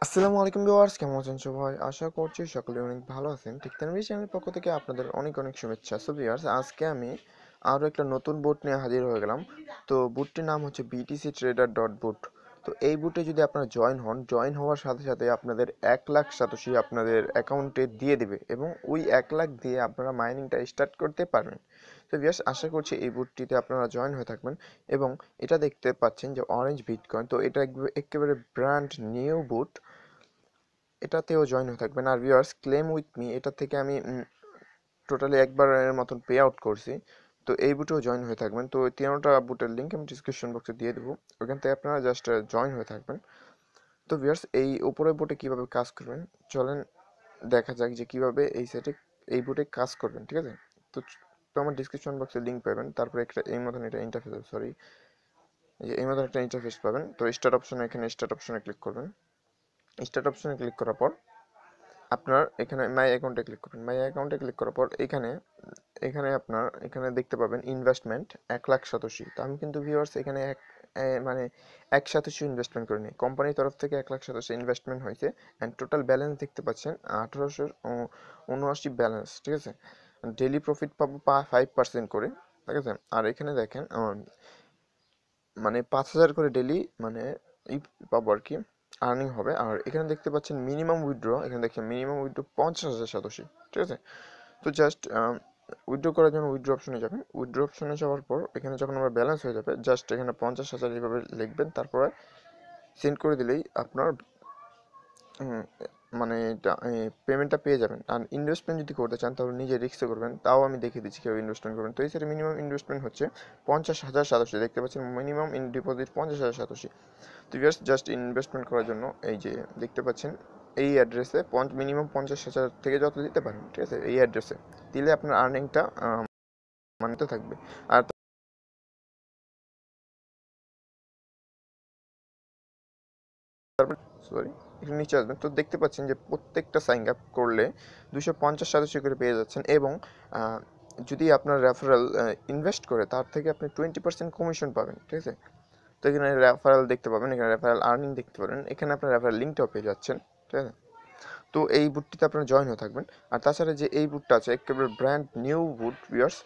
আসসালামু আলাইকুম ভিউয়ার্স, কেমন আছেন সবাই? আশা করছি সকলে অনেক ভালো আছেন। ঠিক তেমনি চ্যানেলের পক্ষ থেকে আপনাদের অনেক অনেক শুভেচ্ছা। সো ভিউয়ার্স, আজকে আমি আরও একটা নতুন বুট নিয়ে হাজির হয়ে গেলাম। তো বুটটির নাম হচ্ছে বিটিসি ট্রেডার ডট বুট। তো এই বুটে যদি আপনারা জয়েন হওয়ার সাথে সাথে আপনাদের 1 লাখ সাতোশি আপনাদের অ্যাকাউন্টে দিয়ে দিবে এবং ওই 1 লাখ দিয়ে আপনারা মাইনিংটা স্টার্ট করতে পারবেন। তো ভিউয়ার্স, আশা করছি এই বুটটিতে আপনারা জয়েন হয়ে থাকবেন এবং এটা দেখতে পাচ্ছেন যে অরেঞ্জ বিটকয়েন। তো এটা একেবারে ব্র্যান্ড নিউ বুট, এটাতেও জয়েন হয়ে থাকবেন। আর ভিউয়ার্স, ক্লেম উইথ মি এটা থেকে আমি টোটালি একবারের মতন পে আউট করছি। তো এই বুটেও জয়েন হয়ে থাকবেন। তো এই তিনটা বুটের লিঙ্ক আমি ডিসক্রিপশন বক্সে দিয়ে দেবো, ওখান থেকে আপনারা জাস্ট জয়েন হয়ে থাকবেন। তো ভিউয়ার্স, এই উপরের বুটে কিভাবে কাজ করবেন চলেন দেখা যাক যে কিভাবে এই সেটে এই বুটে কাজ করবেন, ঠিক আছে? তো তো আমার ডিসক্রিপশন বক্সে লিঙ্ক পাবেন, তারপরে একটা এই মতন এটা ইন্টারফেস, সরি, এই মতন একটা ইন্টারফেস পাবেন। তো স্টার্ট অপশনে, এখানে স্টার্ট অপশনে ক্লিক করবেন। স্টার্ট অপশনে ক্লিক করার পর আপনার এখানে মাই অ্যাকাউন্টে ক্লিক করবেন। মাই অ্যাকাউন্টে ক্লিক করার পর এখানে এখানে আপনার এখানে দেখতে পাবেন ইনভেস্টমেন্ট 1 লাখ সাতোশি। তো আমি কিন্তু ভিউয়ার্স এখানে মানে 1 সাতোশি ইনভেস্টমেন্ট করিনি, কোম্পানির তরফ থেকে 1 লাখ সাতোশি ইনভেস্টমেন্ট হয়েছে। অ্যান্ড টোটাল ব্যালেন্স দেখতে পাচ্ছেন 1879 ব্যালেন্স, ঠিক আছে? ডেলি প্রফিট পাবো 5% করে, ঠিক আছে? আর এখানে দেখেন মানে 5,000 করে ডেলি মানে ই পাবো আর কি, আর্নিং হবে। আর এখানে দেখতে পাচ্ছেন মিনিমাম উইথড্র, এখানে দেখছেন মিনিমাম উইথড্র 50,000 সাতোশি, ঠিক আছে? তো জাস্ট উইথড্র করার জন্য উইথড্র অপশনে যাবেন। উইথড্র অপশনে যাওয়ার পর এখানে যখন আমার ব্যালেন্স হয়ে যাবে জাস্ট এখানে 50,000 এইভাবে লিখবেন, তারপরে সেন্ড করে দিলেই আপনার হুম, মানে এটা পেমেন্টটা পেয়ে যাবেন। আর ইনভেস্টমেন্ট যদি করতে চান তাহলে নিজে রিস্কে করবেন, তাও আমি দেখিয়ে দিচ্ছি কীভাবে ইনভেস্টমেন্ট করবেন। তো এই সাথে মিনিমাম ইনভেস্টমেন্ট হচ্ছে 50,000 সাতোশি, দেখতে পাচ্ছেন মিনিমাম ইন ডিপোজিট 50,000 সাতোশি। তো জাস্ট ইনভেস্টমেন্ট করার জন্য এই যে দেখতে পাচ্ছেন এই অ্যাড্রেসে মিনিমাম 50,000 থেকে যত দিতে পারেন, ঠিক আছে, এই অ্যাড্রেসে দিলে আপনার আর্নিংটা মানতে থাকবে। আর তারপর সরি, একটু নিচে আসবেন। তো দেখতে পাচ্ছেন যে প্রত্যেকটা সাইন আপ করলে 250 সাতোশি করে পেয়ে যাচ্ছেন এবং যদি আপনার রেফারেল ইনভেস্ট করে তার থেকে আপনি 20% কমিশন পাবেন, ঠিক আছে? তো এখানে রেফারেল দেখতে পাবেন, এখানে রেফারেল আর্নিং দেখতে পারেন, এখানে আপনার রেফারেল লিঙ্কটাও পেয়ে যাচ্ছেন, ঠিক আছে? তো এই বুটটিতে আপনারা জয়েন হয়ে থাকবেন। আর তাছাড়া যে এই বুটটা আছে একেবারে ব্র্যান্ড নিউ বুট ভিউয়ার্স।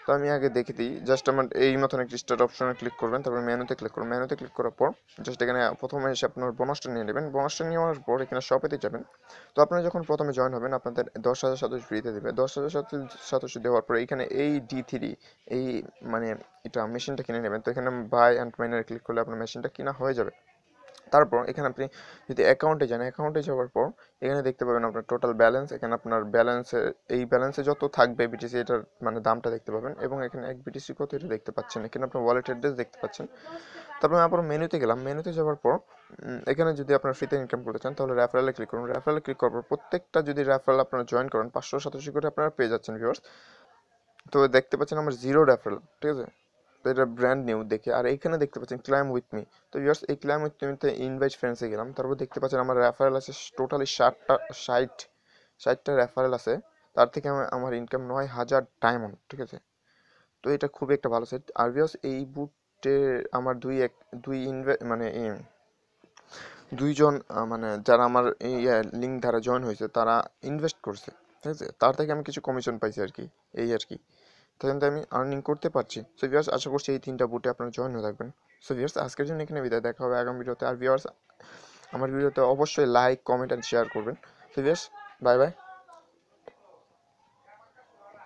তো আমি আগে দেখে দিই, জাস্ট আমার এই মতন একটি স্টার্ট অপশনে ক্লিক করবেন, তারপর মেনুতে ক্লিক করবেন। মেনুতে ক্লিক করার পর জাস্ট এখানে প্রথমে এসে আপনার বোনাসটা নিয়ে নেবেন। বোনাসটা নেওয়ার পর এখানে শপেতে যাবেন। তো আপনারা যখন প্রথমে জয়েন হবেন আপনাদের 10,000 সাতোশি ফ্রিতে দেবে। 10,000 সাতোশি দেওয়ার পরে এখানে এই D3 এই মানে এটা মেশিনটা কিনে নেবেন। তো এখানে বাই অ্যান্ড মাইনারে ক্লিক করলে আপনার মেশিনটা কিনা হয়ে যাবে। তারপর এখানে আপনি যদি অ্যাকাউন্টে যান, অ্যাকাউন্টে যাওয়ার পর এখানে দেখতে পাবেন আপনার টোটাল ব্যালেন্স। এখানে আপনার ব্যালেন্সে এই ব্যালেন্সে যত থাকবে বিটিসি এটার মানে দামটা দেখতে পাবেন এবং এখানে 1 বিটিসি কত এটা দেখতে পাচ্ছেন। এখানে আপনার ওয়ালেট অ্যাড্রেস দেখতে পাচ্ছেন। তারপর আমি আবার মেনুতে গেলাম। মেনুতে যাওয়ার পর এখানে যদি আপনার ফ্রিতে ইনকাম করতে চান তাহলে রেফারেলে ক্লিক করুন। রেফারেলে ক্লিক করার পর প্রত্যেকটা যদি রেফারেল আপনারা জয়েন করেন 500 সাতোশি করে আপনারা পেয়ে যাচ্ছেন ভিউয়ার্স। তো দেখতে পাচ্ছেন আমার জিরো রেফারেল, ঠিক আছে? তো এটা ব্র্যান্ড নিউ দেখে। আর এইখানে দেখতে পাচ্ছেন ক্লাইম উইথ মি। তো ইয়ার্স এই ক্লাইম উইথ মিতে ইনভাইট ফ্রেন্ডসে গেলাম, তারপর দেখতে পাচ্ছেন আমার রেফারেল আছে টোটালি 60টা রেফারেল আছে। তার থেকে আমার ইনকাম 9,000 ডায়মন্ড, ঠিক আছে? তো এটা খুবই একটা ভালো সেট। আর ভিউয়ার্স, এই বুটে আমার মানে দুইজন মানে যারা আমার এই লিঙ্ক দ্বারা জয়েন হয়েছে তারা ইনভেস্ট করছে, ঠিক আছে? তার থেকে আমি কিছু কমিশন পাইছি আর কি, এই আর কি। তখন তো আমি আর্নিং করতে পারছি। সো ভিউয়ার্স, আশা করছি এই তিনটা বুটে আপনারা জয়েন হয়ে থাকবেন। সো ভিউয়ার্স, আজকের জন্য এখানে বিদায়, দেখা হবে আগামী ভিডিওতে। আর ভিউয়ার্স, আমার ভিডিওতে অবশ্যই লাইক, কমেন্ট অ্যান্ড শেয়ার করবেন। So viewers, bye bye.